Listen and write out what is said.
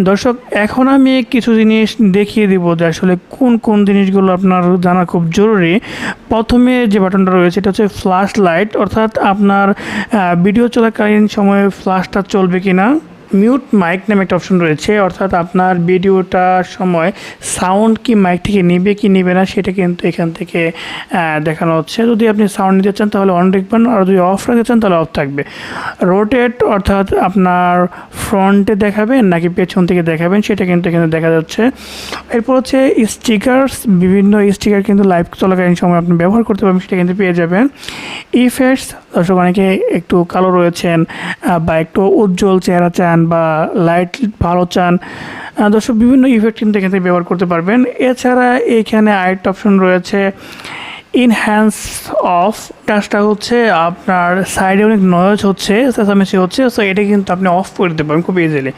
দর্শক, এখন আমি কিছু জিনিস দেখিয়ে দিব যে আসলে কোন কোন জিনিসগুলো আপনার জানা খুব জরুরি। প্রথমে যে বাটনটা রয়েছে এটা হচ্ছে ফ্ল্যাশ লাইট, অর্থাৎ আপনার ভিডিও চলাকালীন সময়ে ফ্ল্যাশটা চলবে কিনা। মিউট মাইক নামে একটা অপশন রয়েছে, অর্থাৎ আপনার ভিডিওটার সময় সাউন্ড কি মাইক থেকে নিবে কি নিবে না সেটা কিন্তু এখান থেকে দেখানো হচ্ছে। যদি আপনি সাউন্ড নিতে চান তাহলে অন রাখবেন, আর যদি অফ রাখতে চান তাহলে অফ থাকবে। রোটেট অর্থাৎ আপনার ফ্রন্টে দেখাবেন নাকি পেছন থেকে দেখাবেন সেটা কিন্তু এখানে দেখা যাচ্ছে। এরপর হচ্ছে স্টিকারস, বিভিন্ন স্টিকার কিন্তু লাইভ চলাকালীন সময় আপনি ব্যবহার করতে পারবেন, সেটা কিন্তু পেয়ে যাবেন। ইফেক্টস, দর্শক অনেকে একটু কালো রয়েছেন বা একটু উজ্জ্বল চেহারা চান বা লাইট ভালো চান, দর্শক বিভিন্ন ইফেক্ট কিন্তু এখান থেকে ব্যবহার করতে পারবেন। এছাড়া এইখানে আরেকটা অপশন রয়েছে ইনহ্যান্স অফ। কাজটা হচ্ছে আপনার সাইডে অনেক নয়েজ হচ্ছে, চেঁচামেচি হচ্ছে, সো এটা কিন্তু আপনি অফ করে দিতে পারেন খুব ইজিলি।